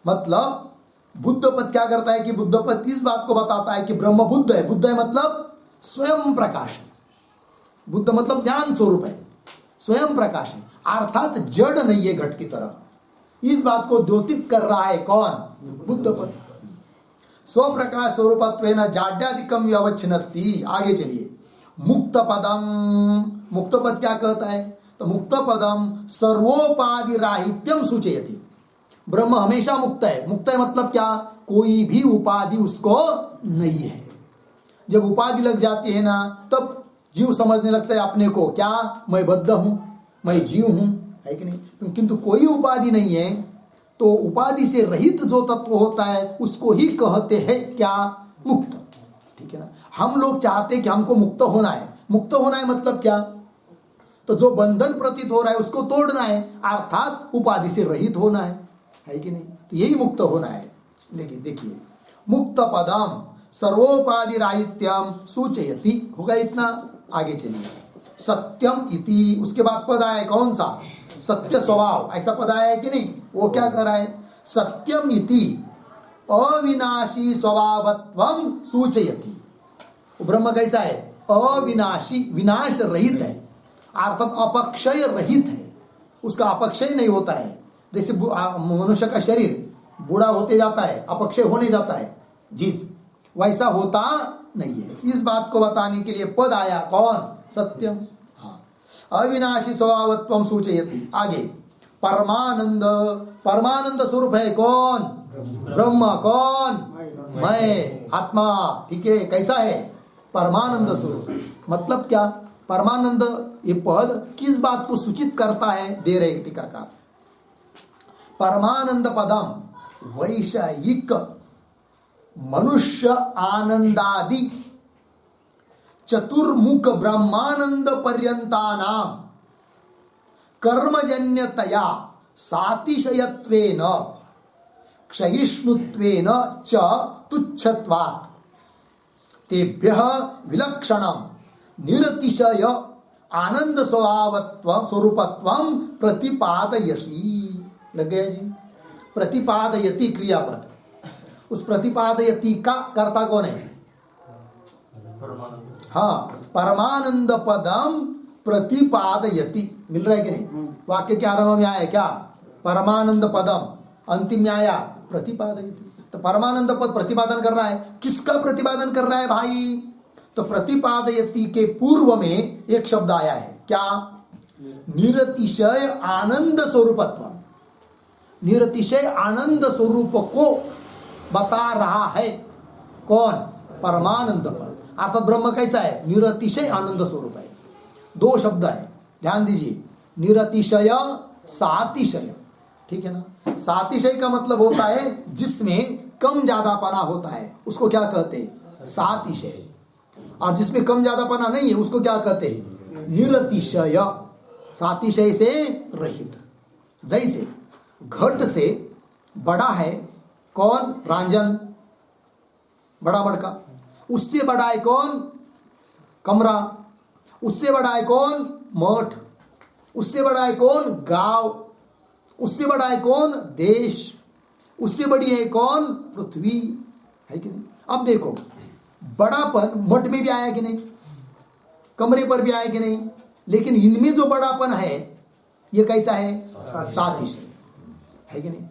मतलब बुद्ध पद क्या करता है कि बुद्ध पद इस बात को बताता है कि ब्रह्म बुद्ध है। बुद्ध है मतलब स्वयं प्रकाश है, बुद्ध मतलब ज्ञान स्वरूप है, स्वयं प्रकाश है, अर्थात जड़ नहीं है घट की तरह। इस बात को द्योतित कर रहा है कौन, बुद्ध पद। स्वप्रकाश स्वरूपत्वेन जाड्यादिकम व्यवच्छिन्नति। आगे चलिए, मुक्त पदम, मुक्त पद क्या कहता है, तो मुक्त पदम सर्वोपाधि राहित्यम सूचयति। ब्रह्म हमेशा मुक्त है। मुक्त है मतलब क्या, कोई भी उपाधि उसको नहीं है। जब उपाधि लग जाती है ना, तब जीव समझने लगता है अपने को, क्या मैं बद्ध हूं, मैं जीव हूं, है कि नहीं। किंतु कोई उपाधि नहीं है, तो उपाधि से रहित जो तत्व होता है उसको ही कहते हैं क्या, मुक्त। ठीक है ना। हम लोग चाहते हैं कि हमको मुक्त होना है। मुक्त होना है मतलब क्या, तो जो बंधन प्रतीत हो रहा है उसको तोड़ना है, अर्थात उपाधि से रहित होना है कि नहीं। तो यही मुक्त होना है। लेकिन देखिए, मुक्त पदम सर्वोपाधि राहित्यम सूचयति, होगा इतना। आगे चलिए, सत्यम इति, उसके बाद पद आया कौन सा, सत्य स्वभाव, ऐसा पद आया है कि नहीं। वो क्या कर रहा है, सत्यम इति अविनाशी स्वभावत्वम सूचयति। ब्रह्म कैसा है, अविनाशी, विनाश रहित है, अर्थात अपक्षय रहित है, उसका अपक्षय नहीं होता है। जैसे मनुष्य का शरीर बूढ़ा होते जाता है, अपक्षय होने जाता है जीज, वैसा होता नहीं है। इस बात को बताने के लिए पद आया कौन, सत्यम। हाँ, अविनाशी स्वभावत्वम सूचयति। आगे परमानंद, परमानंद स्वरूप है कौन, ब्रह्म। कौन, मैं, आत्मा। ठीक है, कैसा है, परमानंद स्वरूप। मतलब क्या, परमानंद ये पद किस बात को सूचित करता है, दे रहे टीकाकार। परमानंद पदम वैषयिक मनुष्य आनंदादि चतुर्मुख ब्रह्मानंद पर्यंतानाम कर्मजन्यतया सातिशयत्वेन क्षयिष्णुत्वेन च तुच्छत्वात् तेभ्यः विलक्षणं निरतिशय आनंद स्वरूपत्वं प्रतिपादयति। लग गया जी? प्रतिपादयति क्रियापद, उस प्रतिपादयति का कर्ता कौन है? हाँ, परमानंद पदम प्रतिपादयति। मिल रहा है कि नहीं? वाक्य के आरंभ में आया क्या? परमानंद पदम, अंतिम में आया प्रतिपादयति। तो परमानंद पद प्रतिपादन कर रहा है। किसका प्रतिपादन कर रहा है भाई? तो प्रतिपादयति के पूर्व में एक शब्द आया है क्या? निरतिशय आनंद स्वरूपत्व। निरतिशय आनंद स्वरूप को बता रहा है कौन? परमानंद पद। अर्थात ब्रह्म कैसा है? निरतिशय आनंद स्वरूप है। दो शब्द है, ध्यान दीजिए, निरतिशय सातिशय। ठीक है ना? सातिशय का मतलब होता है जिसमें कम ज्यादापना होता है, उसको क्या कहते हैं? सातिशय। और जिसमें कम ज्यादापना नहीं है उसको क्या कहते हैं? निरतिशय। सातिशय से रहित। जैसे घट से बड़ा है कौन? रांजन, बड़ा बड़का। उससे बड़ा है कौन? कमरा। उससे बड़ा है कौन? मठ। उससे बड़ा है कौन? गांव। उससे बड़ा है कौन? देश। उससे बड़ी है कौन? पृथ्वी। है कि नहीं? अब देखो, बड़ापन मठ में भी आया कि नहीं? कमरे पर भी आया कि नहीं? लेकिन इनमें जो बड़ापन है ये कैसा है? सातिशय है कि नहीं?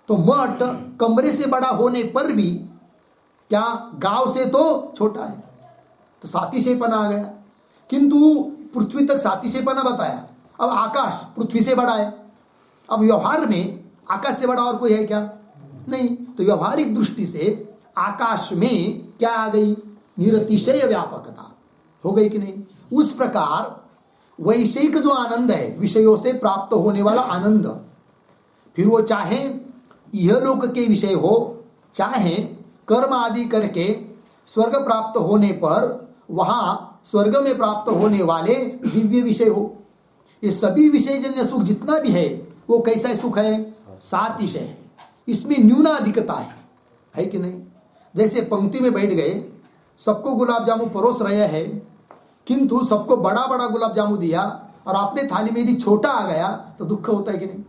तो मठ कमरे से बड़ा होने पर भी क्या गांव से तो छोटा है, तो सातिशयपना आ गया। किंतु पृथ्वी तक सातिशयपना बताया। अब आकाश पृथ्वी से बड़ा है। अब व्यवहार में आकाश से बड़ा और कोई है क्या? नहीं। तो व्यवहारिक दृष्टि से आकाश में क्या आ गई? निरतिशय व्यापकता हो गई कि नहीं? उस प्रकार वैषयिक जो आनंद है, विषयों से प्राप्त होने वाला आनंद, फिर वो चाहे इहलोक के विषय हो, चाहे कर्म आदि करके स्वर्ग प्राप्त होने पर वहां स्वर्ग में प्राप्त होने वाले दिव्य विषय हो, ये सभी विषयजन्य सुख जितना भी है वो कैसा सुख है? सातिशय है। इसमें न्यूनाधिकता है कि नहीं? जैसे पंक्ति में बैठ गए, सबको गुलाब जामुन परोस रहे हैं, किंतु सबको बड़ा बड़ा गुलाब जामुन दिया और अपने थाली में यदि छोटा आ गया तो दुख होता है कि नहीं?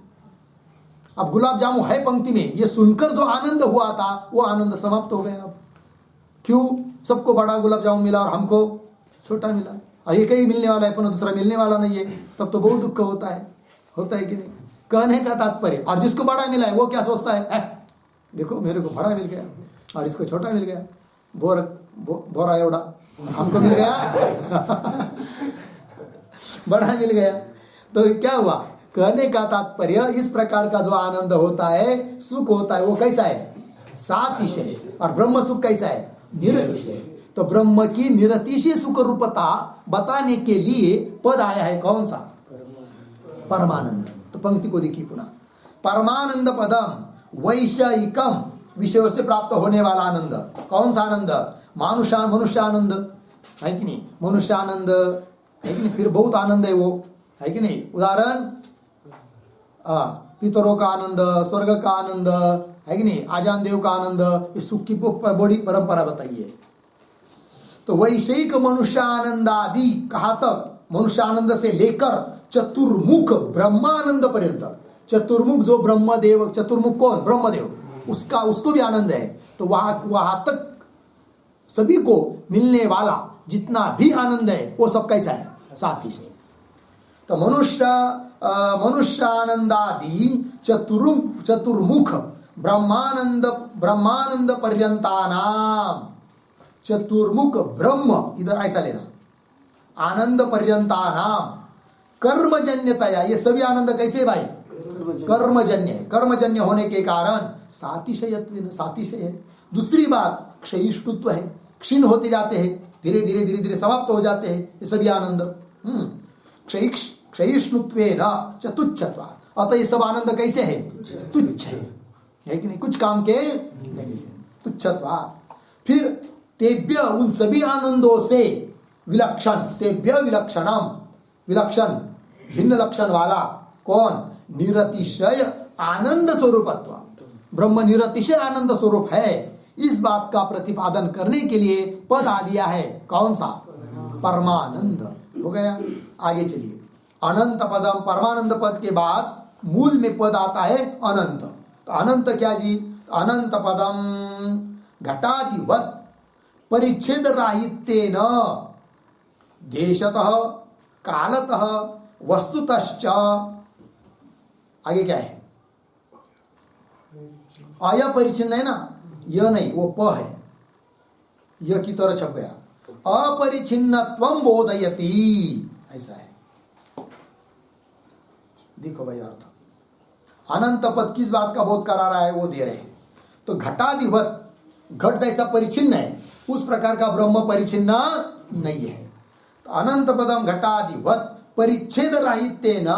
अब गुलाब जामुन है पंक्ति में, ये सुनकर जो आनंद हुआ था वो आनंद समाप्त हो गया। अब क्यों? सबको बड़ा गुलाब जामुन मिला और हमको छोटा मिला, और एक ही मिलने वाला है पर दूसरा मिलने वाला नहीं है, तब तो बहुत दुख होता है कि नहीं? कहने का तात्पर्य, और जिसको बड़ा मिला है वो क्या सोचता है? देखो मेरे को बड़ा मिल गया और इसको छोटा मिल गया, बोरा एवड़ा हमको मिल गया बड़ा मिल गया। तो क्या हुआ? कहने का तात्पर्य, इस प्रकार का जो आनंद होता है, सुख होता है, वो कैसा है? सातिशय। और ब्रह्म सुख कैसा है? निरतिशय। तो ब्रह्म की निरतिशय सुख रूपता बताने के लिए पद आया है कौन सा? परमानंद। तो पंक्ति को देखिए पुनः, परमानंद पदम वैषयिकम, विषयों से प्राप्त होने वाला आनंद। कौन सा आनंद? मनुष्यानंद है कि नहीं? मनुष्यानंद है कि नहीं? फिर बहुत आनंद है वो, है कि नहीं? उदाहरण, पितरों का आनंद, स्वर्ग का आनंद, है कि नहीं? आजान देव का आनंद, इस सुख की बड़ी परंपरा बताइए। तो वैषयिक मनुष्यानंदादि कहा तक? मनुष्यानंद से लेकर चतुर्मुख ब्रह्मानंद पर्यंत। चतुर्मुख जो ब्रह्मदेव, चतुर्मुख कौन? ब्रह्मदेव, उसको भी आनंद है। तो वहां तक सभी को मिलने वाला जितना भी आनंद है वो सब कैसा है? सातिशय। तो मनुष्यानंदादि चतुर्मुख ब्रह्मानंद पर्यंतानाम। चतुर्मुख ब्रह्म, इधर ऐसा लेना, आनंद पर्यंतानाम कर्मजन्यतया। ये सभी आनंद कैसे भाई? कर्मजन्य होने के कारण सातिशय है। दूसरी बात, क्षयिष्णुत्व है, क्षीण होते जाते हैं, धीरे धीरे धीरे धीरे समाप्त हो जाते हैं ये सभी आनंद। क्षयिष्णुत्वेन च तुच्छत्वात्, अतः ये सब आनंद कैसे है? तुच्छ है कि नहीं, कुछ काम के नहीं है, तुच्छत्वात्। फिर तेभ्य, उन सभी आनंदों से विलक्षण, तेभ्य विलक्षणम, विलक्षण भिन्न लक्षण वाला कौन? निरतिशय आनंद स्वरूपत्व, ब्रह्म निरतिशय आनंद स्वरूप है। इस बात का प्रतिपादन करने के लिए पद आ दिया है, कौन सा? परमानंद। हो गया, आगे चलिए। अनंत पदम, परमानंद पद के बाद मूल में पद आता है अनंत। तो अनंत क्या जी? अनंत पदम घटादिवत परिच्छेद राहित्येन देशतः कालतः वस्तुतश्च, आगे क्या है? अय परिचिन्न है ना, यह नहीं, वो प है, यह की तरह छप गया। अपरिचिन्नत्वं बोधयति, ऐसा है। देखो भाई अर्थ, अनंत पद किस बात का बोध करा रहा है वो दे रहे हैं। तो घटादिवत, घट जैसा परिचिन्न है, उस प्रकार का ब्रह्म परिचिन्न नहीं है। तो अनंत पदम घटादिवत परिच्छेद राहित्येन,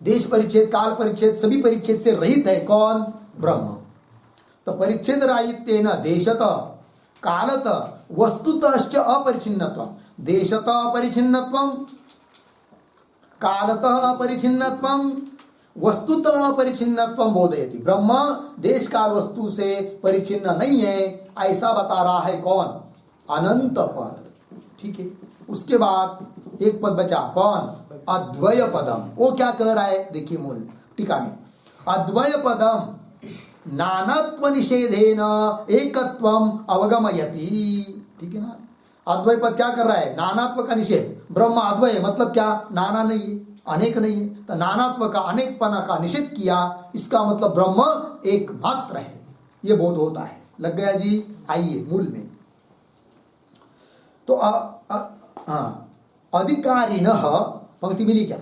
देश परिच्छेद, काल परिच्छेद, सभी परिच्छेद से रहित है कौन? ब्रह्म। तो परिच्छेद राहित्येन देशत कालत वस्तुतश्च अपरिचिन्नत्वं, देशतः अपरिचिन्नत्वं, कालतः अपरिचिन्नत्वं, वस्तुतः अपरिचिन्नत्वं बोधयति। ब्रह्म देश काल वस्तु से परिचिन्न नहीं है, ऐसा बता रहा है कौन? अनंत पद। ठीक है, उसके बाद एक पद बचा, कौन? अद्वय पदम। वो क्या कह रहा है? देखिए मूल टीका में, अद्वय पदम नानात्व निषेधेन एकत्वम अवगमयति। ठीक है ना, अद्वय पद क्या कर रहा है? नानात्व का निषेध। ब्रह्म अद्वय मतलब क्या? नाना नहीं है, अनेक नहीं है, तो नानात्व का, अनेकपना का निषेध किया। इसका मतलब ब्रह्म एकमात्र है, ये बोध होता है। लग गया जी? आइए मूल में। तो अधिकारिणः, पंक्ति मिली क्या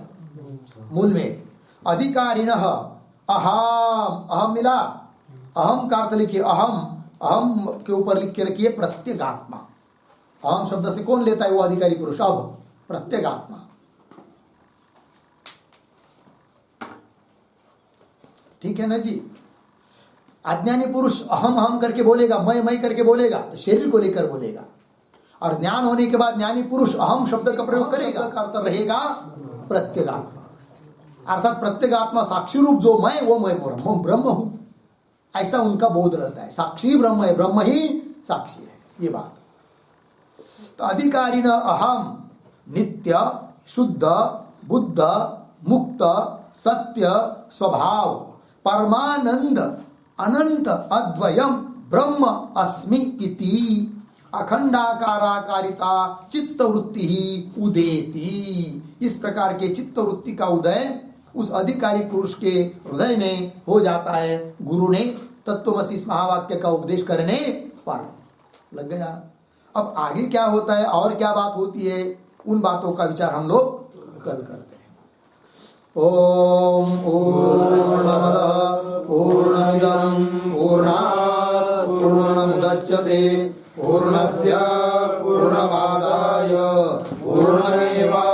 मूल में? अधिकारिणः अहम, अहम मिला, अहम का अर्थ लिखिए, अहम, अहम के ऊपर लिख के रखिए प्रत्यगात्मा। अहम शब्द से कौन लेता है? वो अधिकारी पुरुष। अब प्रत्यगात्मा, ठीक है ना जी। अज्ञानी पुरुष अहम अहम करके बोलेगा, मैं करके बोलेगा, तो शरीर को लेकर बोलेगा। और ज्ञान होने के बाद ज्ञानी पुरुष अहम शब्द का प्रयोग करेगा, का अर्थ रहेगा प्रत्यगात्मा। अर्थात प्रत्यगात्मा साक्षी रूप जो मैं, वो मैं ब्रह्म हूं, ऐसा उनका बोध रहता है। साक्षी ब्रह्म है, ब्रह्म ही साक्षी है, ये बात। तो अधिकारिण अहम नित्य शुद्ध बुद्ध मुक्त सत्य स्वभाव परमानंद अनंत अद्वयम ब्रह्म अस्मि इति अखंडाकाराकारिता चित्तवृत्ति ही उदेति। इस प्रकार के चित्तवृत्ति का उदय उस अधिकारी पुरुष के हृदय में हो जाता है, गुरु ने तत्वमसि इस महावाक्य का उपदेश करने पर। लग गया? अब आगे क्या होता है और क्या बात होती है, उन बातों का विचार हम लोग कल करते हैं। ओम पूर्णमदः पूर्णमिदं पूर्णात् पूर्णमुदच्यते पूर्णस्य पूर्णमादाय पूर्णमेवा